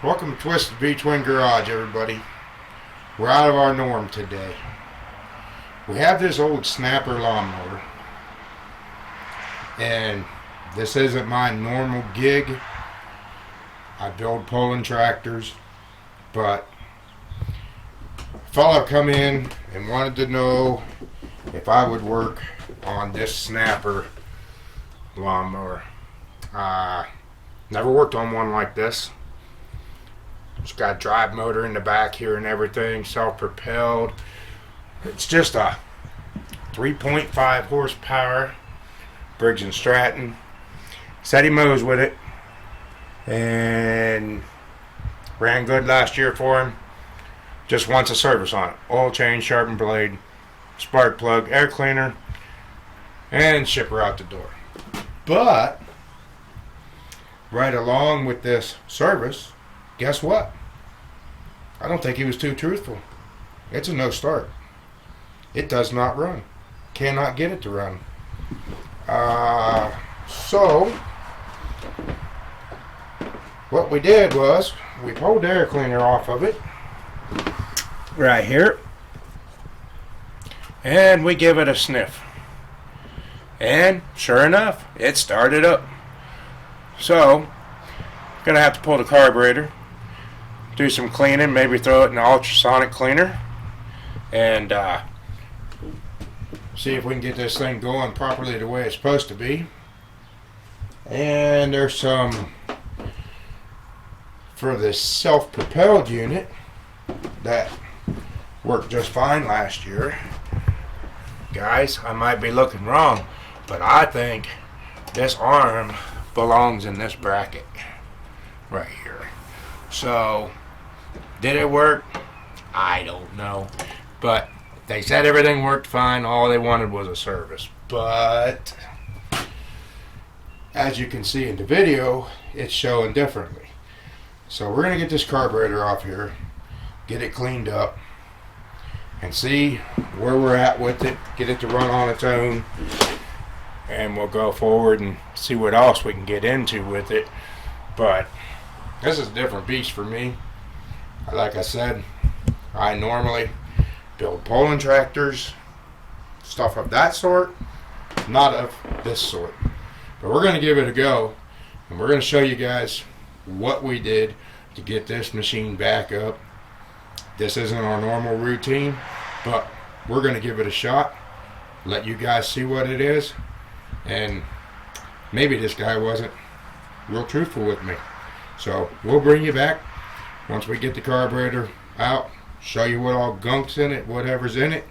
Welcome to Twisted V-Twin Garage, everybody. We're out of our norm today. We have this old snapper lawnmower, and this isn't my normal gig. I build pulling tractors, but a fella come in and wanted to know if I would work on this snapper lawnmower. Never worked on one like this. It's got a drive motor in the back here and everything, self-propelled. It's just a 3.5 horsepower Briggs & Stratton. Said he mows with it and ran good last year for him. Just wants a service on it. Oil change, sharpened blade, spark plug, air cleaner, and ship her out the door. But right along with this service, guess what? I don't think he was too truthful. It's a no start. It does not run. Cannot get it to run. So what we did was we pulled the air cleaner off of it right here, and we give it a sniff. And sure enough, it started up. So gonna have to pull the carburetor, do some cleaning, maybe throw it in the ultrasonic cleaner, and see if we can get this thing going properly the way it's supposed to be. And there's some for this self-propelled unit that worked just fine last year. Guys, I might be looking wrong, but I think this arm belongs in this bracket right here. So did it work? I don't know, but they said everything worked fine. All they wanted was a service. But as you can see in the video, it's showing differently. So we're gonna get this carburetor off here, get it cleaned up, and see where we're at with it, get it to run on its own, and we'll go forward and see what else we can get into with it. But this is a different beast for me. Like I said, I normally build pulling tractors, stuff of that sort, not of this sort. But we're going to give it a go, and we're going to show you guys what we did to get this machine back up. This isn't our normal routine, but we're going to give it a shot, let you guys see what it is, and maybe this guy wasn't real truthful with me. So we'll bring you back once we get the carburetor out, show you what all gunk's in it, whatever's in it,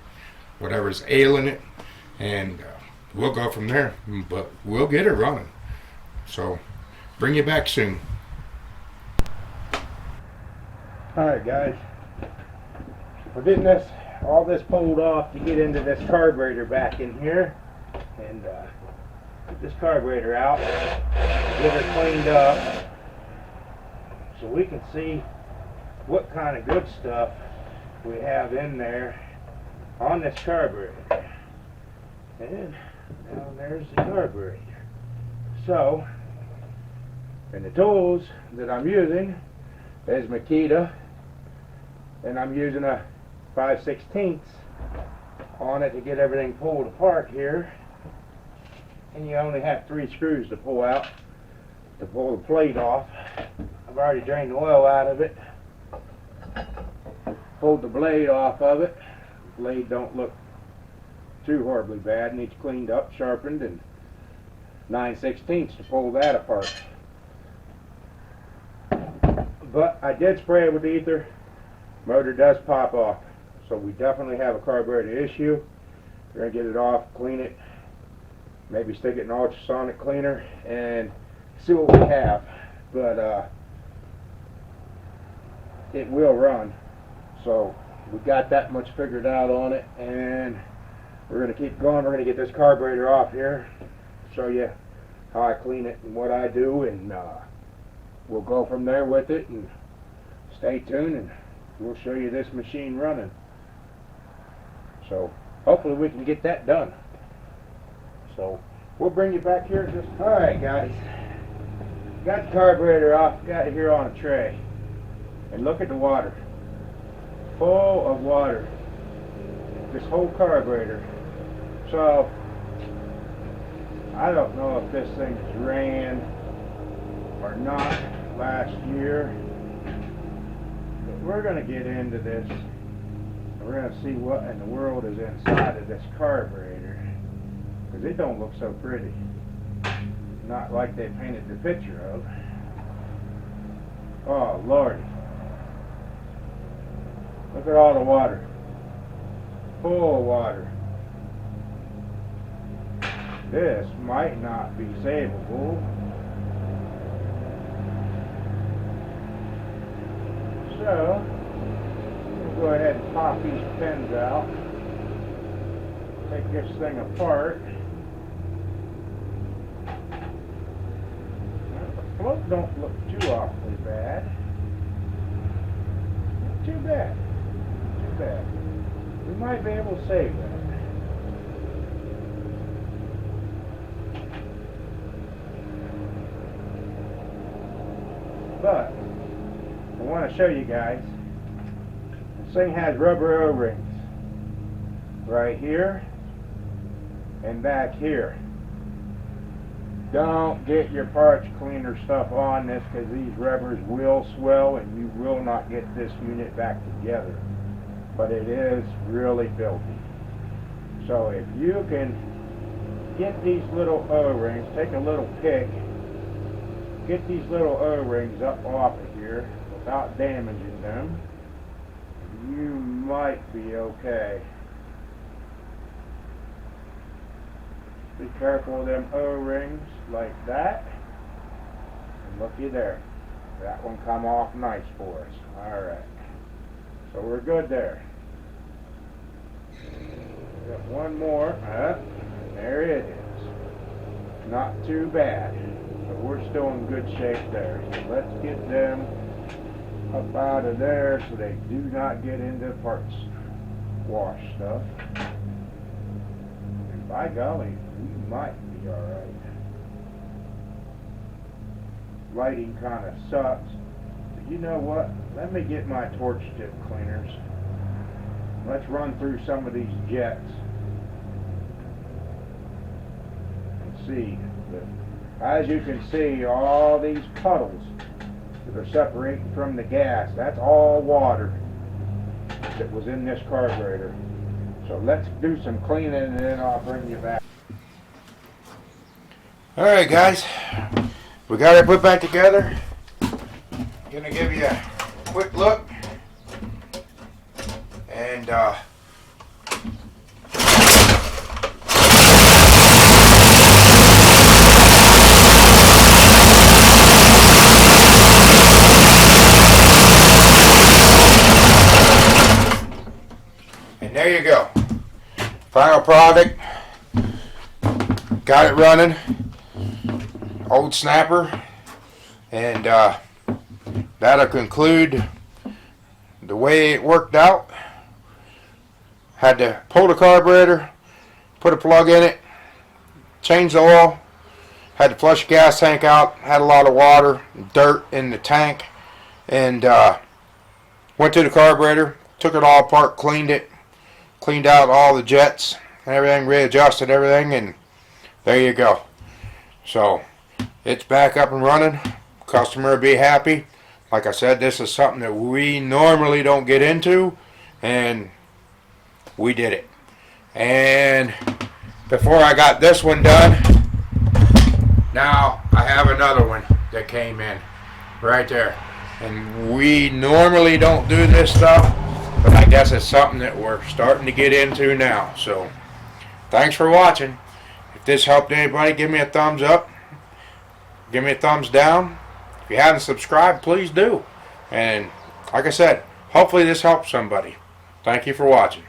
whatever's ailing it, and we'll go from there. But we'll get it running. So bring you back soon. Alright guys, we're getting all this pulled off to get into this carburetor back in here, and get this carburetor out, get her cleaned up, so we can see what kind of good stuff we have in there on this carburetor. And down there's the carburetor. So, and the tools that I'm using is Makita, and I'm using a 5/16 on it to get everything pulled apart here. And you only have 3 screws to pull out to pull the plate off. I've already drained the oil out of it, pulled the blade off of it. The blade don't look too horribly bad, needs cleaned up, sharpened, and 9/16 to pull that apart. But I did spray it with ether. Motor does pop off, so we definitely have a carburetor issue. We're going to get it off, clean it, maybe stick it in an ultrasonic cleaner and see what we have. But it will run, so we got that much figured out on it, and we're going to keep going. We're going to get this carburetor off here, show you how I clean it and what I do, and we'll go from there with it. And stay tuned, and we'll show you this machine running. So hopefully we can get that done. So we'll bring you back here just. Alright guys, got the carburetor off, got it here on a tray. And look at the water. Full of water. This whole carburetor. So, I don't know if this thing ran or not last year. But we're going to get into this. We're going to see what in the world is inside of this carburetor. Because it don't look so pretty. Not like they painted the picture of. Oh, Lordy. Look at all the water. Full of water. This might not be savable. So, we'll go ahead and pop these pins out. Take this thing apart. The float don't look too awfully bad. Not too bad. Not too bad. We might be able to save that. But I want to show you guys. This thing has rubber O-rings right here and back here. Don't get your parts cleaner stuff on this, because these rubbers will swell and you will not get this unit back together. But it is really filthy. So if you can get these little O-rings, take a little pick, get these little O-rings up off of here without damaging them, you might be okay. Be careful of them O-rings like that. And looky there. That one come off nice for us. Alright. So we're good there. Got one more. There it is. Not too bad. But we're still in good shape there. So let's get them up out of there so they do not get into parts wash stuff. And by golly, we might be alright. Lighting kind of sucks. But you know what? Let me get my torch tip cleaners. Let's run through some of these jets and see. As you can see, all these puddles that are separating from the gas, that's all water that was in this carburetor. So let's do some cleaning and then I'll bring you back. Alright guys, we got it put back together. Gonna give you a quick look. And there you go. Final product. Got it running. Old snapper. And that'll conclude the way it worked out. Had to pull the carburetor, put a plug in it, change the oil, had to flush the gas tank out, had a lot of water, dirt in the tank, and went to the carburetor, took it all apart, cleaned it, cleaned out all the jets and everything, readjusted everything, and there you go. So it's back up and running. Customer will be happy. Like I said, this is something that we normally don't get into, and we did it. And before I got this one done, now I have another one that came in right there. And we normally don't do this stuff, but I guess it's something that we're starting to get into now. So thanks for watching. If this helped anybody, give me a thumbs up, give me a thumbs down. If you haven't subscribed, please do. And like I said, hopefully this helps somebody. Thank you for watching.